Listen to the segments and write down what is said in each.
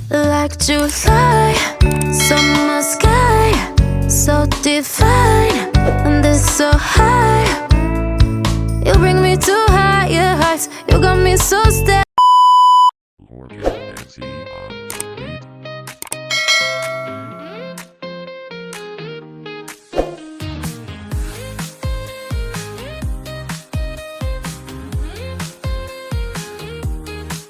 like July, summer sky, so divine, and it's so high. You bring me to higher heights. You got me so steady. Lord Nancy on beat.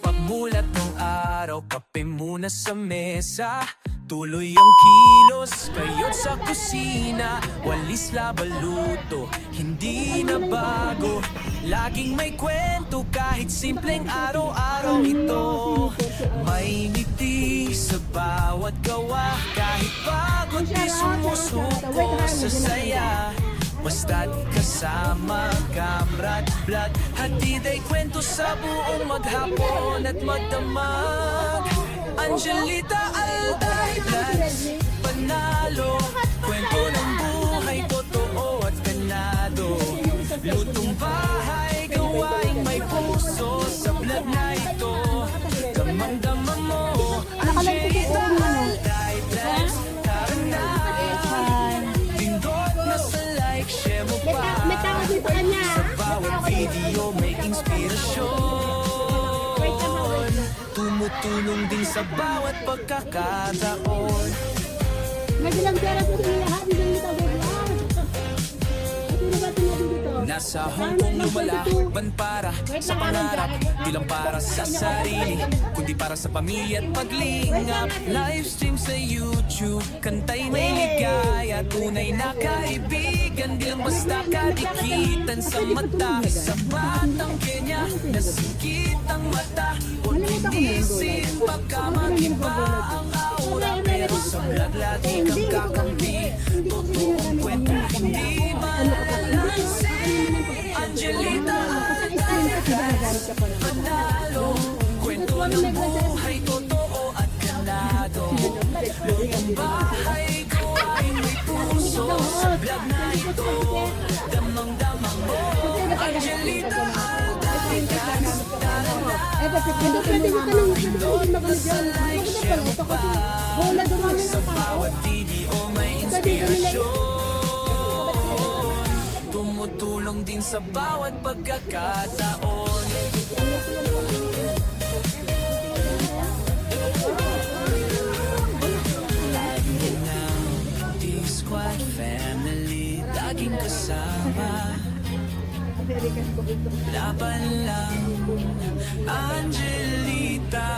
Pagmulat ng araw, kape muna sa mesa. Tuloy ang kilos, kayod sa kusina. Walis labaluto, hindi na bago. Laging may kwento kahit simpleng araw-araw ito. May ngiti sa bawat gawa, kahit pagod di sumusuko sa saya. Basta't kasama, kamrat, vlog, hatid ay kwento sa buong maghapon at magdamag. Angelita Alday Vlogs, panalo, kwento ng buhay, totoo at ganado. Lutong bahay, gawaing may puso sa vlog na ito. Damang-dama mo, Angelita Alday Vlogs, tara na. Pindot na sa like, share mo pa. Sa bawat video may inspirasyon. Tumutulong din sa bawat pagkakataon. Nagbilang pera po sa lahat, hindi nito biglaan. Ano ba tinabi dito? Nasa Hong Kong lumalakban para sa pangarap. Di lang para sa sarili, kundi para sa pamilya at paglingap. Livestream sa YouTube, kantay may ligaya. Tunay na kaibigan, di lang basta kadikitan sa mata. Sa batang Kenya, nasikit ang mata. Huwag inisin, baka mag-iba ang aura. Pero sa vlog lagi kang kakampi. Totoong kwento, hindi malalasin. Angelita panalo, kwento ng buhay, totoo at ganado. Lutong bahay, gawain may puso. Sa vlog na ito, damang-damang mo. Angelita Alday Vlogs, tara na. Hindi pwede ko tanong, hindi na dyan. Bakit na pala? Bola dumami Sa ng tao. bawat video may inspirasyon. Tumutulong din sa bawat pagkakataon. Lagi ng D-Squad family, laging kasama. Laban lang, Angelita.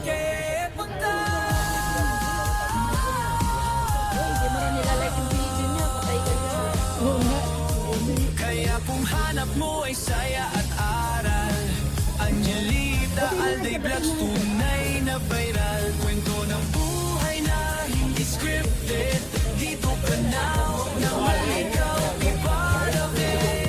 Kaya punta. Kaya kung hanap mo ay saya at aral, Angelita Alday Vlogs, tunay na viral. Kwento ng buhay na hindi scripted. Dito ka na, huwag na malikaw, be part of it.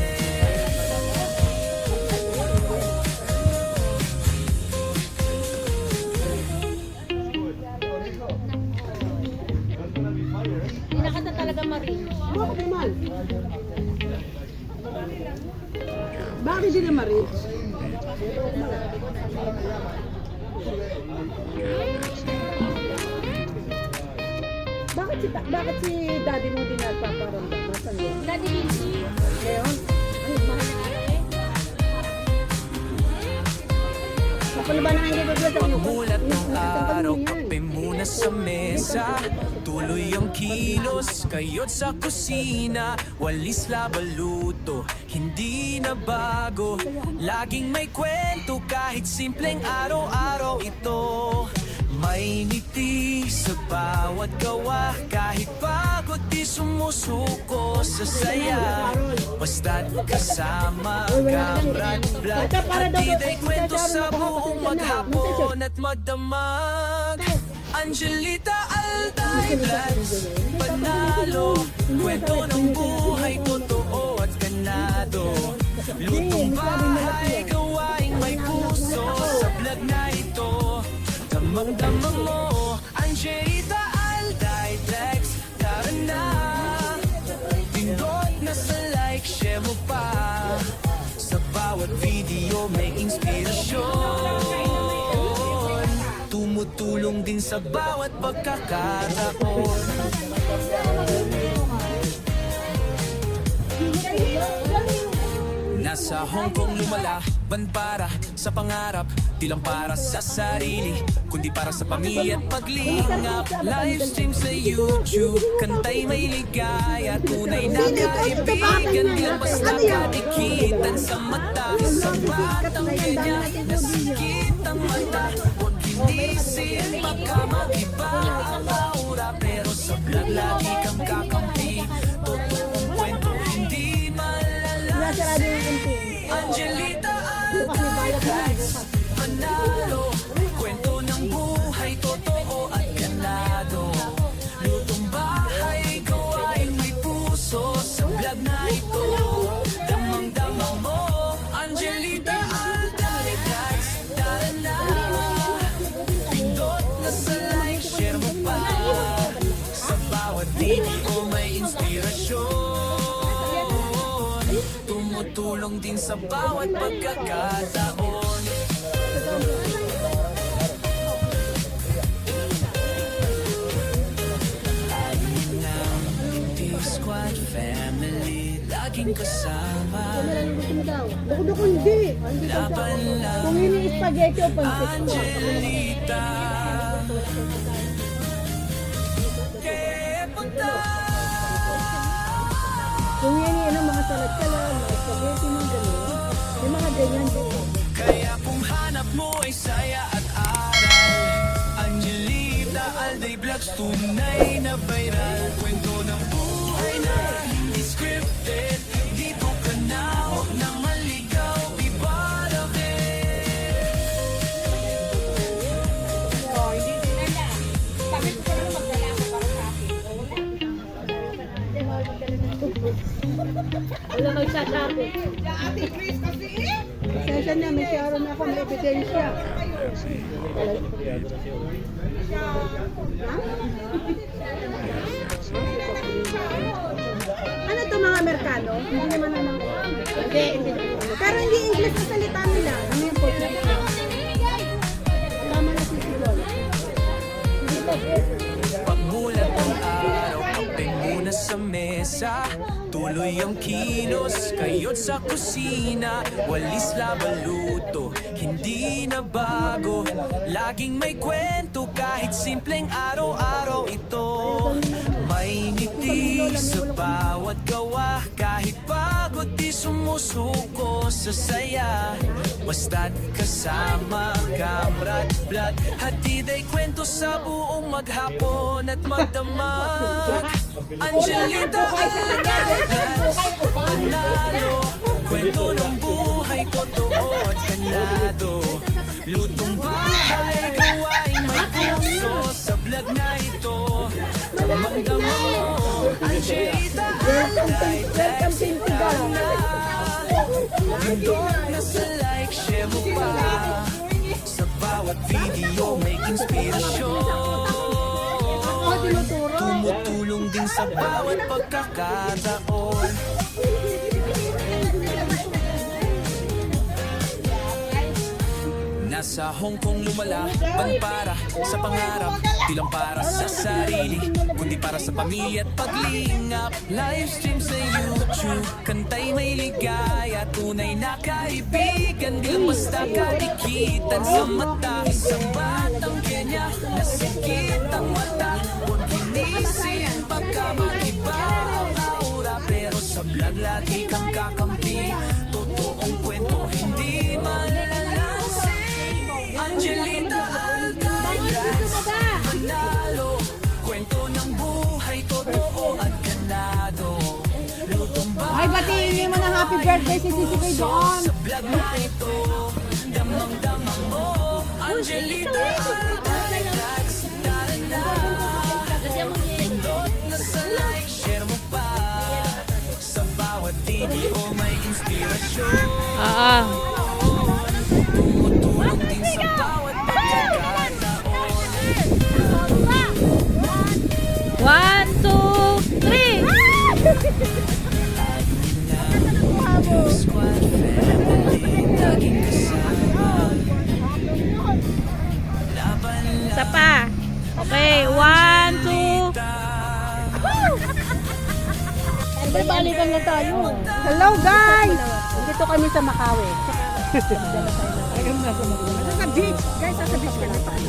Pinakanta talaga Marie. Bakit naman? Bakit hindi na Marie? Bakit si daddy mo din nagpaparamdam? Nasaan yun? Daddy Lindsay. Ngayon? Ano, mahal na araw eh? Kapano ba na hindi ba sa Pagmulat ng araw, kape muna sa mesa. Tuloy ang kilos, kayod sa kusina. Walis labaluto, hindi na bago. Laging may kwento kahit simpleng araw-araw ito. May ngiti sa bawat gawa, kahit pagod di sumusuko sa saya. Basta't kasama, kamrat, vlog, hatid ay kwento sa buong maghapon at magdamag. Angelita Alday Vlogs, panalo, kwento ng buhay, totoo at ganado. Lutong bahay, gawaing may puso sa vlog na ito. Damang-damang mo, Angelita Alday Vlogs, tara na. Pindot na sa like, share mo pa. Sa bawat video may inspirasyon. din sa bawat pagkakataon. Nasa Hong Kong lumalaban para sa pangarap, di lang para sa sarili, kundi para sa pamilya at paglingap. Livestream sa YouTube, kantay may ligaya, tunay na kaibigan, di lang basta kadikitan sa mata. Isang batang ganyan, nasikit ang mata, huwag kinisin, baka mag-iba ang aura, pero sa vlog lagi kang kakampi, totoong kwento hindi malala. Angelita Alvarez, Manalo, kwento ng buhay, totoo at ganado. Lutong bahay, gawain may puso, sa vlog na ito, damang-damang mo. Angelita Alvarez, tara na, pindot na sa like, share mo pa, sa bawat video may inspirasyon. Tumutulong din sa bawat pagkakataon. Alin ng Lindy Squad family, laging kasama. Bukod ako hindi. Laban lang, Kung hindi spaghetti o pancit ko. Angelita. Kaya punta. Kung yan mga salat-salat, mga spaghetti, mga gano'n. May mga ganyan din. Kaya kung hanap mo ay saya at aral, Angelita Alday Vlogs, tunay na viral. Kwento ng buhay na hindi scripted, dito ka na, huwag na maligaw, be part of it. Wala magsasabi. Session na, may sharon ako, may ebidensya. Ano to mga Amerikano? Hindi naman naman. Hindi. Pero hindi English na salita nila. Ano yung po? Tama na si Sigol. Pagmulat ng araw, kape muna sa mesa, tuloy ang kilos, kayo't sa kusina, walis laban luto, hindi na bago, laging may kwento kahit simpleng araw-araw ito. May ngiti sa bawat gawa, kahit pagod di sumusuko sa saya, basta't kasama, kamrat, blood, hatid ay kwento sa buong maghapon at magdamag. Angelita Alvarez, Manalo, kwento ng buhay, totoo at ganado. Lutong bahay, gawain may puso, sa vlog na ito, damang-damang mo. Angelita Alvarez, tara na, pindot na sa like, share mo pa, sa bawat video may inspirasyon. Tumutulong din sa bawat pagkakataon. Nasa Hong Kong lumalaban para sa pangarap, di lang para sa sarili, kundi para sa pamilya at paglingap. Livestream sa YouTube, kantay may ligaya, tunay na kaibigan, di lang basta kadikitan sa mata. Isang batang Kenya, nasikit ang mata, huwag kinisin, baka mag-iba ang aura, pero sa vlog lagi kang kakampi, totoong kwento hindi malalansing. Angelita Alvarez, Manalo, kwento ng buhay, totoo at ganado. Lutong bahay, Ay, batiin mo ng happy birthday si Sisi Kay doon. sa vlog na ito, damang-damang mo. Angelita Alvarez, tara na, pindot na sa like, share mo pa, sa bawat video may inspirasyon. Tumutulong din sa bawat pagkakataon. 1, 2, 3. Squad family, laging kasama. Laban Isa lang, pa. Okay, 1, 2. Balikan na tayo. Hello guys! Dito kami sa Makawi. Sa beach. Guys, sa beach ka na tayo.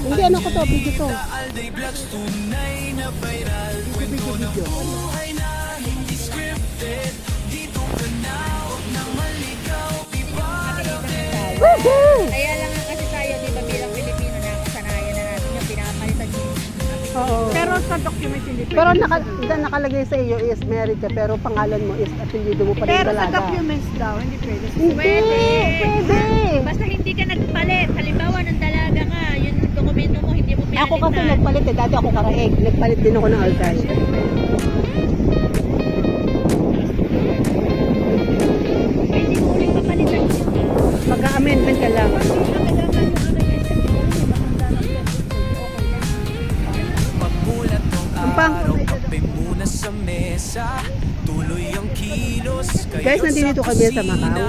Hindi, ano ko to, video to. Alday Vlogs, tunay na viral. Kwento ng buhay na hindi scripted. Dito ka na, huwag nang maligaw. Iparate. Kaya lang nga kasi tayo, di ba bilang Pilipino na kasanayan na natin yung pinapalitan yung Oo. Pero sa document hindi pwede. Pero nakalagay sa iyo is married ka, pero pangalan mo is apelyido mo pa rin Pero sa dalaga. documents daw, hindi pwede. Hindi, pwede. Basta hindi ka nagpalit. Halimbawa, ng dalaga ka, yung dokumento mo, hindi mo pinalitan. Ako kasi nagpalit eh, dati ako karaeg. Nagpalit din ako ng altar. Pwede mo ulit papalitan yun. Mag-amendment ka lang. Pagmulat ng pang- araw, kape muna sa mesa. Tuloy ang kilos. Guys, nandito kami sa Macau.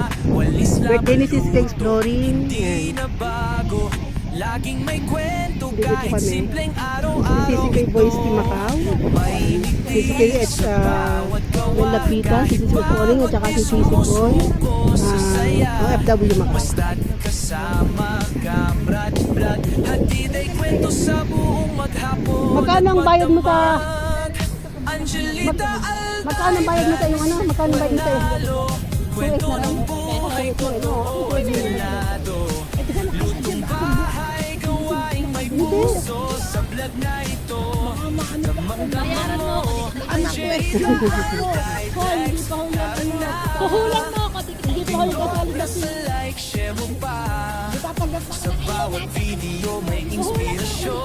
Birthday ni Siska Exploring. Di Yan. na bago. Laging may kwento Dito kahit kami. simpleng Si araw-araw. Siska Boys Team Macau. Si Siska Lalapitan, si Siska Exploring, at saka si Siska Boy. OFW Macau. Basta't kasama, kamrad, vlog. Hatid ay kwento sa buong maghapon. Magkano ang bayad mo sa... Angelita Magkano ang bayad mo sa yung ano? Magkano ang bayad mo sa yung... kwento na lang. ng buhay ko. Pwede. Lutong bahay, gawaing may puso sa vlog na ito. Damang-damang mo, Angelita. Kuhulang mo ako. Hindi pa ako kasali na Sa like, share mo pa. Sa bawat video may inspirasyon.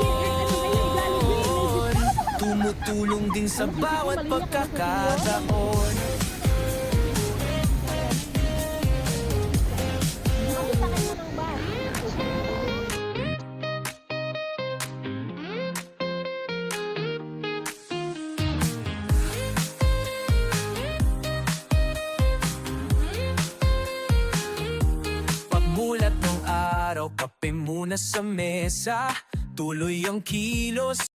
Tumutulong din sa bawat pagkakataon. Pagmulat ng araw, kape muna sa mesa. Tuloy ang kilos.